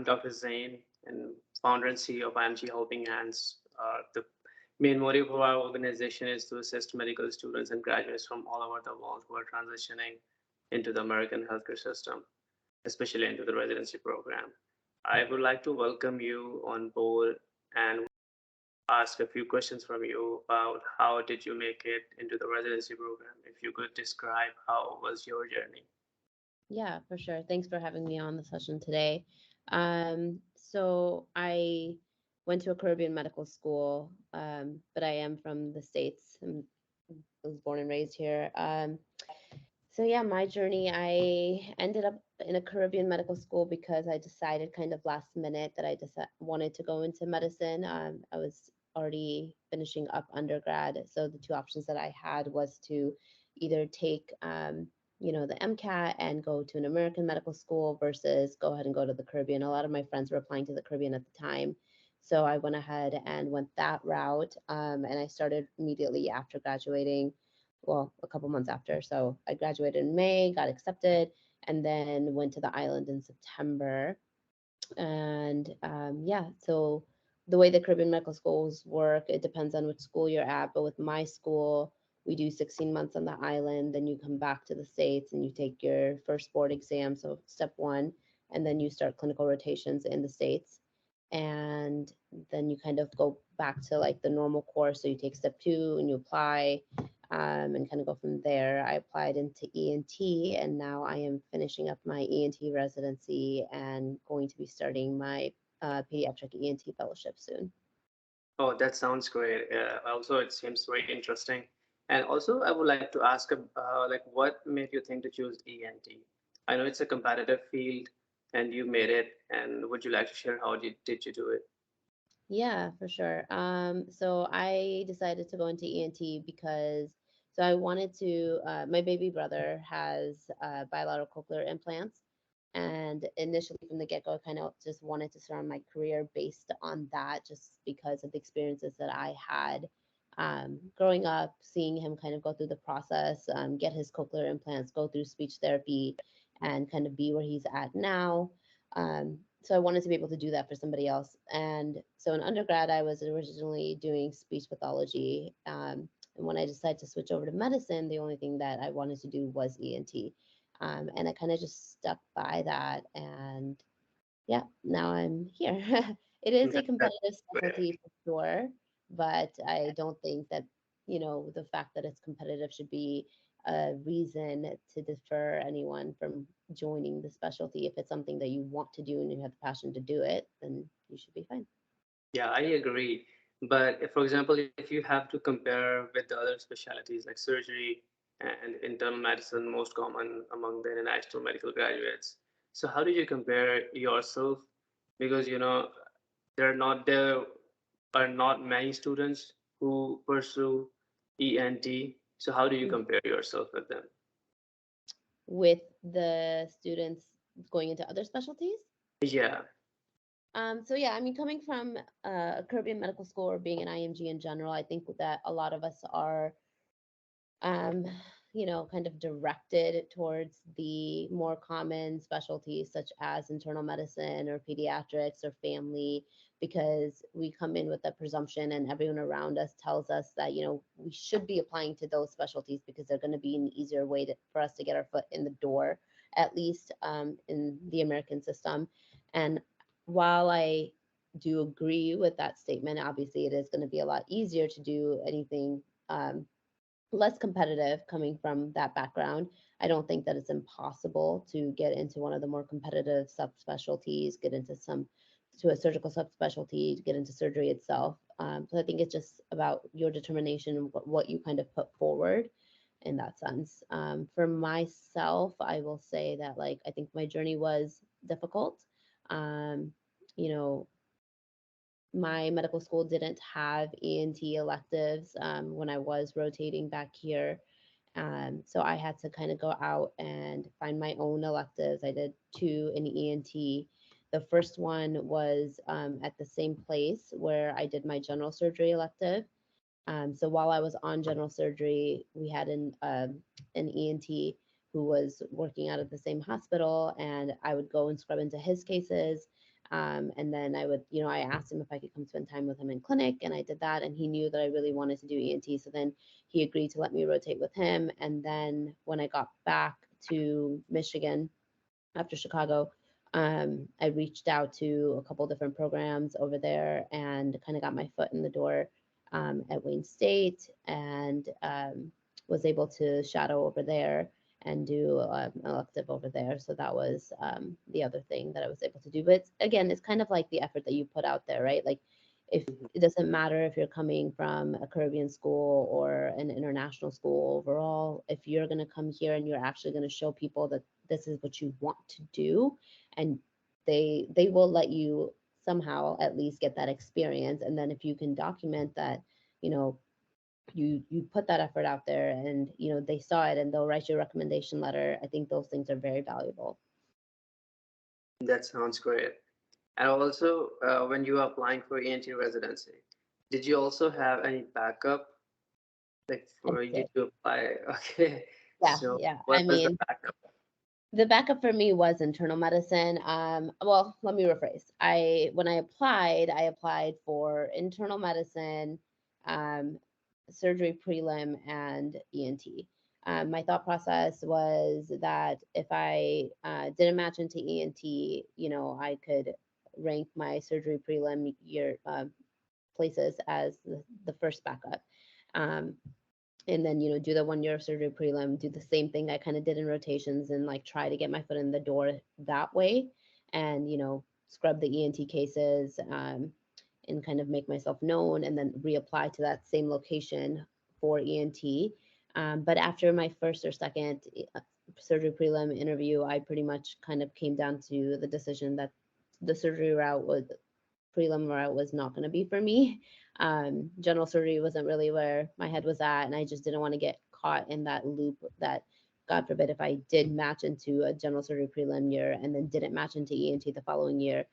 Dr. Zain, and founder and CEO of IMG Helping Hands. The main motive of our organization is to assist medical students and graduates from all over the world who are transitioning into the American healthcare system, especially into the residency program. I would like to welcome you on board and ask a few questions from you about how did you make it into the residency program? If you could describe how was your journey. Yeah, for sure. Thanks for having me on the session today. So I went to a Caribbean medical school, but I am from the States. I was born and raised here. So yeah, my journey, I ended up in a Caribbean medical school because I decided kind of last minute that I just wanted to go into medicine. I was already finishing up undergrad, so the two options that I had was to either take the MCAT and go to an American medical school versus go ahead and go to the Caribbean. A lot of my friends were applying to the Caribbean at the time. So I went ahead and went that route. And I started immediately after graduating, well, a couple months after. So I graduated in May, got accepted, and then went to the island in September. And yeah, so the way the Caribbean medical schools work, it depends on which school you're at. But with my school, we do 16 months on the island, then you come back to the States and you take your first board exam, so step one, and then you start clinical rotations in the States. And then you kind of go back to like the normal course. So you take step two and you apply and kind of go from there. I applied into ENT and now I am finishing up my ENT residency and going to be starting my pediatric ENT fellowship soon. Oh, that sounds great. Also, it seems very interesting. And also, I would like to ask, like, what made you think to choose ENT? I know it's a competitive field, and you made it. And would you like to share how did you do it? Yeah, for sure. So I decided to go into ENT because so I wanted to. My baby brother has bilateral cochlear implants, and initially from the get go, I kind of just wanted to start my career based on that, just because of the experiences that I had growing up, seeing him kind of go through the process, get his cochlear implants, go through speech therapy, and kind of be where he's at now. So I wanted to be able to do that for somebody else. And so in undergrad, I was originally doing speech pathology. And when I decided to switch over to medicine, the only thing that I wanted to do was ENT. And I kind of just stuck by that. And yeah, now I'm here. It is a competitive That's great. specialty for sure, but I don't think that, the fact that it's competitive should be a reason to defer anyone from joining the specialty. If it's something that you want to do and you have the passion to do it, then you should be fine. Yeah, I agree. But if, for example, if you have to compare with the other specialties like surgery and internal medicine, most common among the international medical graduates, so how did you compare yourself? Because there are not many students who pursue ENT. So how do you Mm. compare yourself with them? With the students going into other specialties. Yeah, So yeah, I mean, coming from a Caribbean medical school or being an IMG in general, I think that a lot of us are um, kind of directed towards the more common specialties such as internal medicine or pediatrics or family, because we come in with a presumption and everyone around us tells us that, we should be applying to those specialties because they're going to be an easier way for us to get our foot in the door, at least in the American system. And while I do agree with that statement, obviously it is going to be a lot easier to do anything less competitive coming from that background. I don't think that it's impossible to get into one of the more competitive subspecialties, get into to a surgical subspecialty, get into surgery itself. So I think it's just about your determination and what you kind of put forward in that sense. For myself, I will say that like I think my journey was difficult. Um, you know, my medical school didn't have ENT electives when I was rotating back here. So I had to kind of go out and find my own electives. I did two in ENT. The first one was at the same place where I did my general surgery elective. So while I was on general surgery, we had an ENT who was working out of the same hospital, and I would go and scrub into his cases. And then I would, I asked him if I could come spend time with him in clinic, and I did that. And he knew that I really wanted to do ENT. So then he agreed to let me rotate with him. And then when I got back to Michigan after Chicago, I reached out to a couple different programs over there and kind of got my foot in the door at Wayne State, and was able to shadow over there and do an elective over there. So that was the other thing that I was able to do. But again, it's kind of like the effort that you put out there, right? Like, if Mhm. it doesn't matter if you're coming from a Caribbean school or an international school overall, if you're going to come here and you're actually going to show people that this is what you want to do, and they will let you somehow at least get that experience. And then if you can document that, you know you put that effort out there, and they saw it and they'll write you a recommendation letter, I think those things are very valuable. That sounds great. And also, when you were applying for ENT residency, did you also have any backup? Like, I for did did. you apply? Okay, Yeah, so yeah. I what was the mean, backup? the backup for me was internal medicine. Well, let me rephrase. When I applied for internal medicine, um, surgery prelim, and ENT. My thought process was that if I didn't match into ENT, I could rank my surgery prelim year places as the first backup. Um, and then do the 1 year of surgery prelim, do the same thing I kind of did in rotations, and like try to get my foot in the door that way, and scrub the ENT cases, and kind of make myself known, and then reapply to that same location for ENT. But after my first or second surgery prelim interview, I pretty much kind of came down to the decision that the surgery route was prelim route was not going to be for me. General surgery wasn't really where my head was at, and I just didn't want to get caught in that loop that, God forbid, if I did match into a general surgery prelim year and then didn't match into ENT the following year,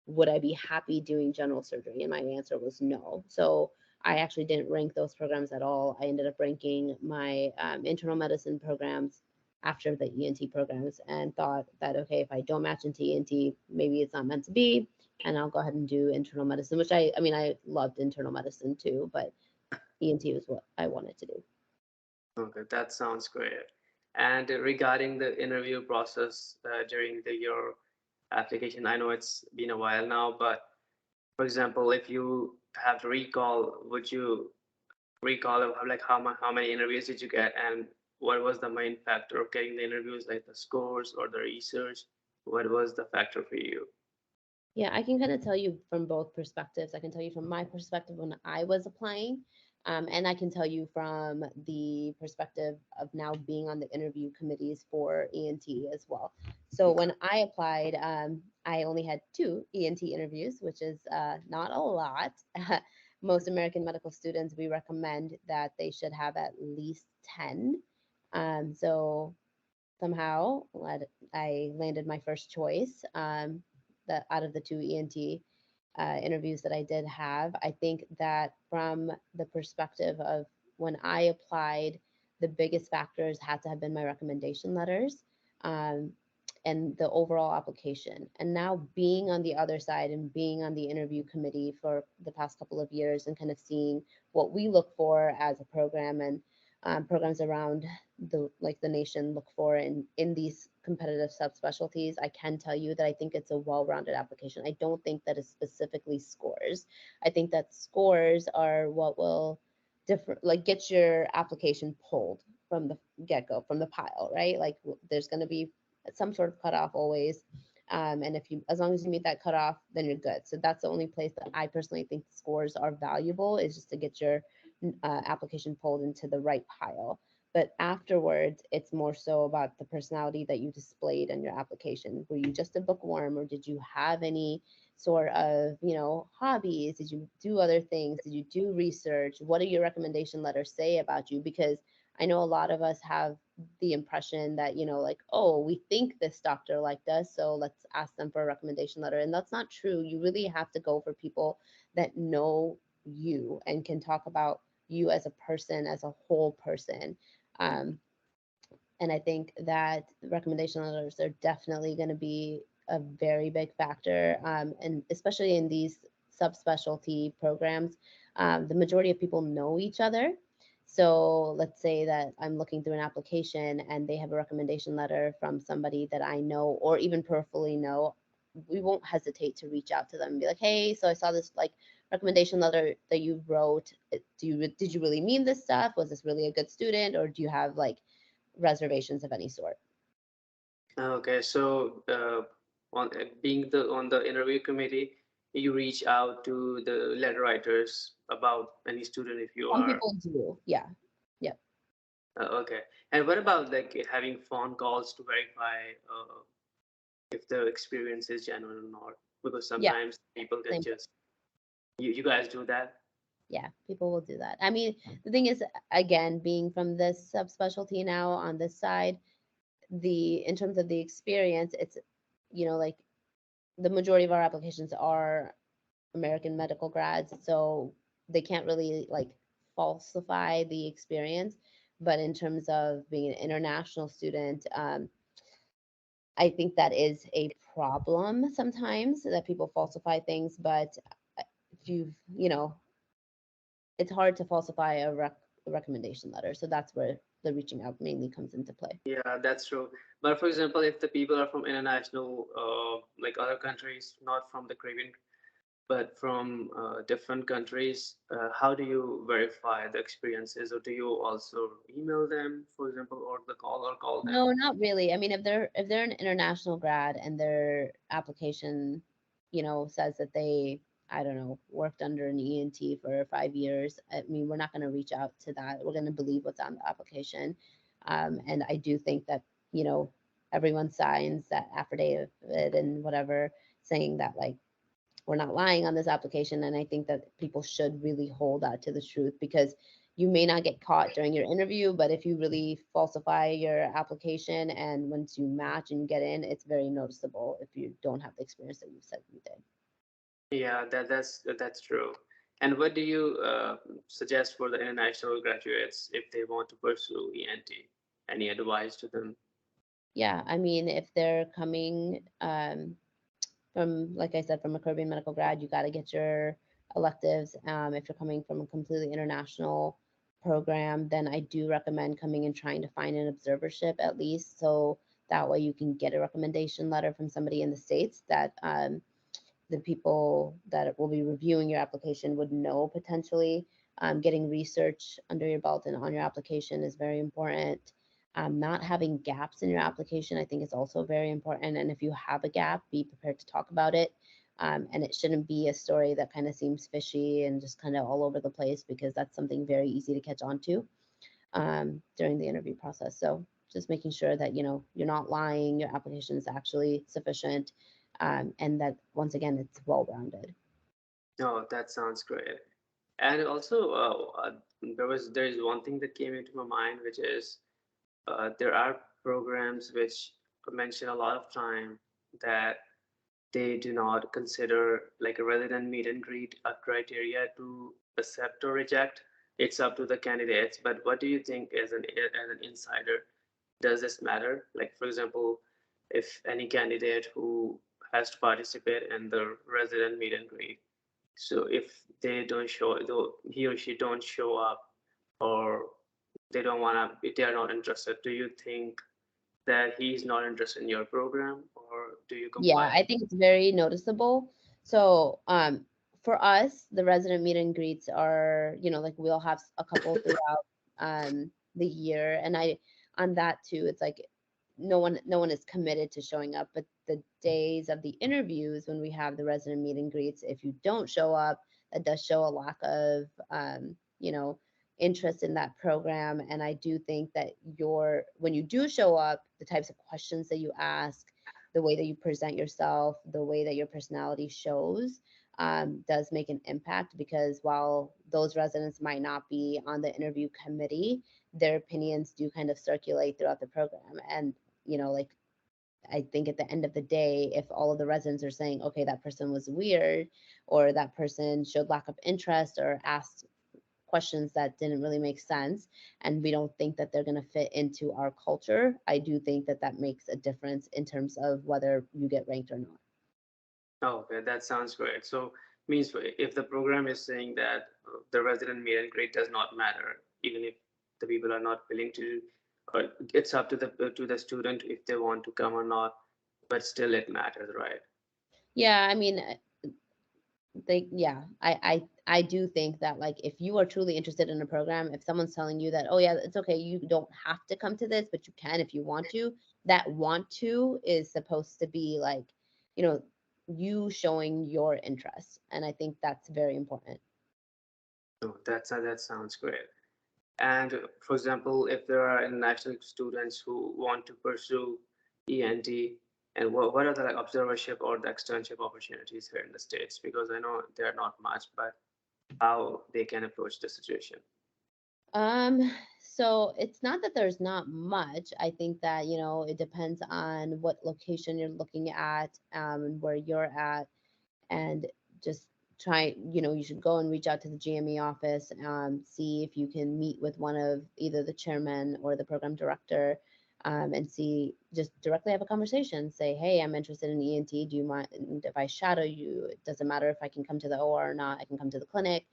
would I be happy doing general surgery? And my answer was no. So I actually didn't rank those programs at all. I ended up ranking my internal medicine programs after the ENT programs, and thought that, okay, if I don't match into ENT, maybe it's not meant to be, and I'll go ahead and do internal medicine, which I mean, I loved internal medicine too, but ENT was what I wanted to do. Okay, that sounds great. And regarding the interview process during your application, I know it's been a while now, but for example, if you have to recall, would you recall of like how many interviews did you get, and what was the main factor of getting the interviews, like the scores or the research? What was the factor for you? Yeah, I can kind of tell you from both perspectives. I can tell you from my perspective when I was applying, and I can tell you from the perspective of now being on the interview committees for ENT as well. So when I applied, I only had two ENT interviews, which is not a lot. Most American medical students, we recommend that they should have at least 10. So somehow I landed my first choice, out of the two ENT interviews that I did have. I think that from the perspective of when I applied, the biggest factors had to have been my recommendation letters, um, and the overall application. And now being on the other side and being on the interview committee for the past couple of years, and kind of seeing what we look for as a program, and programs around the nation look for in these competitive subspecialties, I can tell you that I think it's a well-rounded application. I don't think that it's specifically scores. I think that scores are what will different like get your application pulled from the get-go, from the pile, right? Like, there's going to be some sort of cutoff always. And if you, as long as you meet that cutoff, then you're good. So that's the only place that I personally think scores are valuable, is just to get your application pulled into the right pile. But afterwards, it's more so about the personality that you displayed in your application. Were you just a bookworm, or did you have any sort of, hobbies? Did you do other things? Did you do research? What do your recommendation letters say about you? Because I know a lot of us have the impression that, like, oh, we think this doctor liked us, so let's ask them for a recommendation letter. And that's not true. You really have to go for people that know you and can talk about you as a person, as a whole person. Um, and I think that recommendation letters are definitely going to be a very big factor, and especially in these subspecialty programs, the majority of people know each other. So let's say that I'm looking through an application and they have a recommendation letter from somebody that I know or even peripherally know. We won't hesitate to reach out to them and be like, hey, so I saw this like recommendation letter that you wrote. Did you really mean this stuff? Was this really a good student, or do you have like reservations of any sort? Okay, so on being the on the interview committee, you reach out to the letter writers about any student if you Some are people do, yeah. Yep. okay. And what about like having phone calls to verify if the experience is genuine or not? Because Yeah, sometimes people can same. just you guys do that. Yeah, people will do that. I mean, the thing is, again, being from this subspecialty now on this side, the in terms of the experience, it's, like the majority of our applications are American medical grads, so they can't really like falsify the experience. But in terms of being an international student, I think that is a problem sometimes that people falsify things. But if it's hard to falsify a recommendation letter. So that's where the reaching out mainly comes into play. Yeah, that's true. But for example, if the people are from international, like other countries, not from the Caribbean, but from different countries, how do you verify the experiences, or do you also email them, for example, or the call or call them? No, not really. I mean, if they're an international grad and their application, says that they, I don't know, worked under an ENT for 5 years, I mean, we're not going to reach out to that. We're going to believe what's on the application. And I do think that, you know, everyone signs that affidavit and whatever saying that like we're not lying on this application. And I think that people should really hold that to the truth, because you may not get caught during your interview, but if you really falsify your application and once you match and you get in, it's very noticeable if you don't have the experience that you said you did. Yeah, that's true. And what do you suggest for the international graduates if they want to pursue ENT? Any advice to them? Yeah, I mean, if they're coming from, like I said, from a Caribbean medical grad, you got to get your electives. If you're coming from a completely international program, then I do recommend coming and trying to find an observership at least, so that way you can get a recommendation letter from somebody in the States that the people that will be reviewing your application would know potentially. Getting research under your belt and on your application is very important. Not having gaps in your application, I think, is also very important. And if you have a gap, be prepared to talk about it. And it shouldn't be a story that kind of seems fishy and just kind of all over the place, because that's something very easy to catch on to during the interview process. So just making sure that you're not lying, your application is actually sufficient, and that once again it's well rounded. Oh, that sounds great. And also, there is one thing that came into my mind, which is there are programs which mention a lot of time that they do not consider like a resident meet and greet a criteria to accept or reject. It's up to the candidates. But what do you think as an insider? Does this matter? Like, for example, if any candidate who has to participate in the resident meet and greet, so if they don't show, though he or she don't show up, or they don't want to, if they are not interested, do you think that he's not interested in your program, or do you Yeah, comply? I think it's very noticeable. So, for us, the resident meet and greets are, like we'll have a couple throughout the year, and on that too, it's like no one is committed to showing up, but the days of the interviews when we have the resident meet and greets, if you don't show up, that does show a lack of interest in that program. And I do think that when you do show up, the types of questions that you ask, the way that you present yourself, the way that your personality shows, does make an impact, because while those residents might not be on the interview committee, their opinions do kind of circulate throughout the program. And, like, I think at the end of the day, if all of the residents are saying, okay, that person was weird, or that person showed lack of interest or asked questions that didn't really make sense and we don't think that they're going to fit into our culture, I do think that that makes a difference in terms of whether you get ranked or not. Oh, okay, that sounds great. So means if the program is saying that the resident meet and greet does not matter, even if the people are not willing to, it's up to the student if they want to come or not, but still it matters, right? Yeah, I mean, yeah, I do think that like if you are truly interested in a program, if someone's telling you that, oh yeah, it's okay, you don't have to come to this, but you can if you want to, that want to is supposed to be like, you know, you showing your interest. And I think that's very important. No, that sounds great. And for example, if there are international students who want to pursue ENT, and what are the like observership or the externship opportunities here in the States? Because I know they are not much, but how they can approach the situation. Um, so it's not that there's not much. I think that, you know, it depends on what location you're looking at, and where you're at, and just try, you know, you should go and reach out to the GME office, see if you can meet with one of either the chairman or the program director, and see, just directly have a conversation. Say, hey, I'm interested in ENT. Do you mind if I shadow you? It doesn't matter if I can come to the OR or not. I can come to the clinic.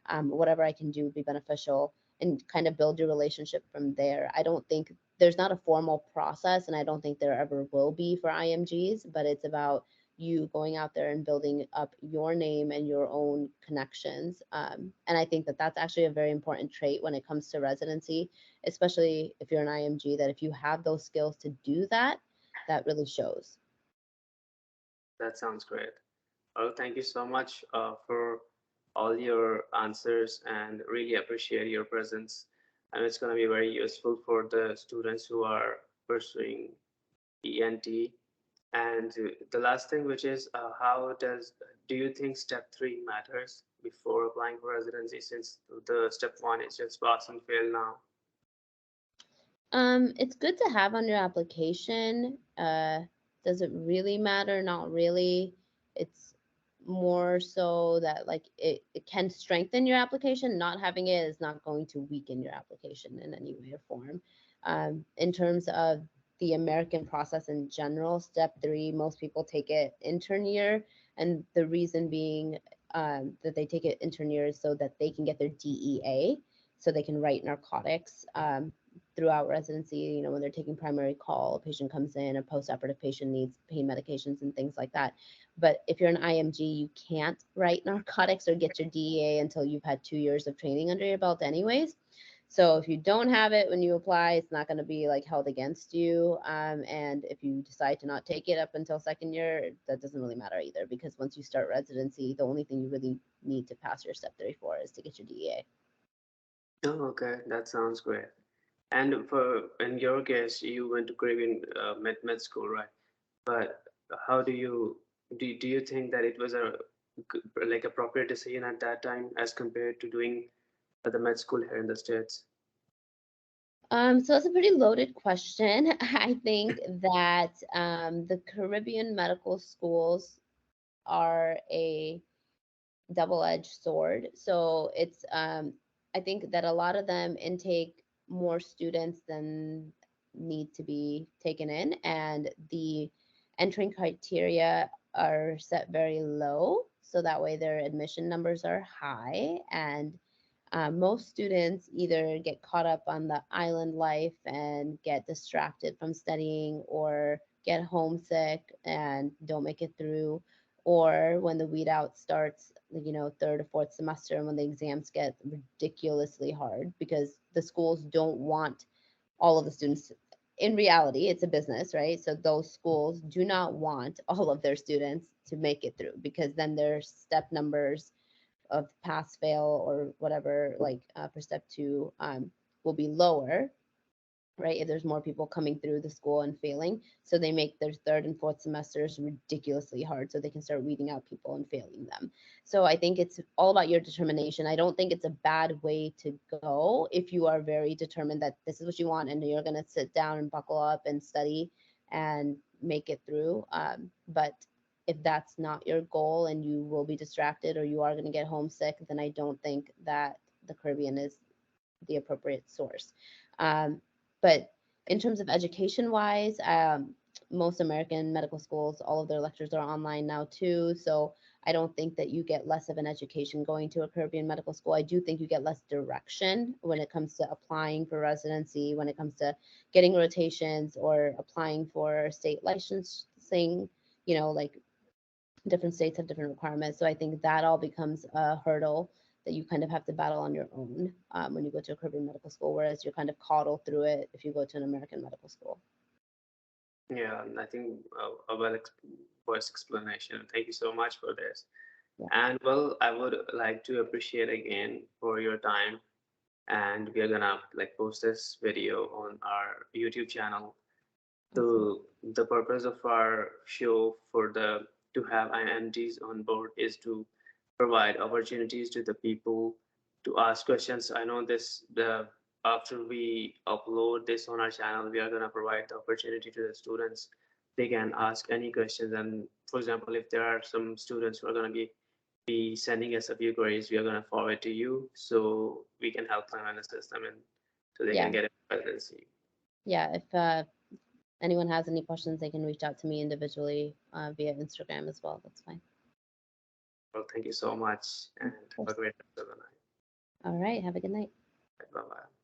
Whatever I can do would be beneficial, and kind of build your relationship from there. I don't think there's not a formal process, and I don't think there ever will be for IMGs, but it's about you going out there and building up your name and your own connections. And I think that that's actually a very important trait when it comes to residency, especially if you're an IMG, that if you have those skills to do that, that really shows. That sounds great. Well, thank you so much for all your answers and really appreciate your presence. And it's going to be very useful for the students who are pursuing ENT. And the last thing, which is do you think step three matters before applying for residency, since the step one is just pass and fail now? It's good to have on your application. Does it really matter? Not really. It's more so that like it can strengthen your application. Not having it is not going to weaken your application in any way or form. In terms of the American process in general, step three, most people take it intern year, and the reason being that they take it intern year is so that they can get their DEA, so they can write narcotics. Throughout residency, you know, when they're taking primary call, a patient comes in, a post-operative patient needs pain medications and things like that. But if you're an IMG, you can't write narcotics or get your DEA until you've had 2 years of training under your belt anyways. So if you don't have it when you apply, it's not going to be like held against you. And if you decide to not take it up until second year, that doesn't really matter either, because once you start residency, the only thing you really need to pass your step 34 is to get your DEA. Oh, okay, that sounds great. And for in your case, you went to Caribbean med school, right? But how do you think that it was a like appropriate decision at that time as compared to doing the med school here in the States? So that's a pretty loaded question. I think that the Caribbean medical schools are a double-edged sword. So it's I think that a lot of them intake more students than need to be taken in, and the entering criteria are set very low, so that way their admission numbers are high. And most students either get caught up on the island life and get distracted from studying, or get homesick and don't make it through, or when the weed out starts, you know, third or fourth semester, and when the exams get ridiculously hard because the schools don't want all of the students. In reality, it's a business, right? So those schools do not want all of their students to make it through, because then their step numbers of pass fail or whatever, like for step two, will be lower, right? If there's more people coming through the school and failing. So they make their third and fourth semesters ridiculously hard so they can start weeding out people and failing them. So I think it's all about your determination. I don't think it's a bad way to go if you are very determined that this is what you want and you're going to sit down and buckle up and study and make it through. But if that's not your goal and you will be distracted or you are going to get homesick, then I don't think that the Caribbean is the appropriate source. But in terms of education wise, most American medical schools, all of their lectures are online now too. So I don't think that you get less of an education going to a Caribbean medical school. I do think you get less direction when it comes to applying for residency, when it comes to getting rotations or applying for state licensing, like different states have different requirements. So I think that all becomes a hurdle that you kind of have to battle on your own when you go to a Caribbean medical school, whereas you're kind of coddled through it if you go to an American medical school. Yeah, I think a voice explanation. Thank you so much for this. Yeah. And well, I would like to appreciate again for your time. And we are gonna like post this video on our YouTube channel. The purpose of our show for the to have IMGs on board is to provide opportunities to the people to ask questions. I know this the after we upload this on our channel, we are gonna provide the opportunity to the students. They can ask any questions, and for example, if there are some students who are gonna be sending us a few queries, we are gonna forward to you so we can help them and assist them, and so they Yeah. can get a residency. Yeah. If anyone has any questions, they can reach out to me individually via Instagram as well. That's fine. Well, thank you so much, and Of have a course. great rest of the night. All right. Have a good night. Bye bye.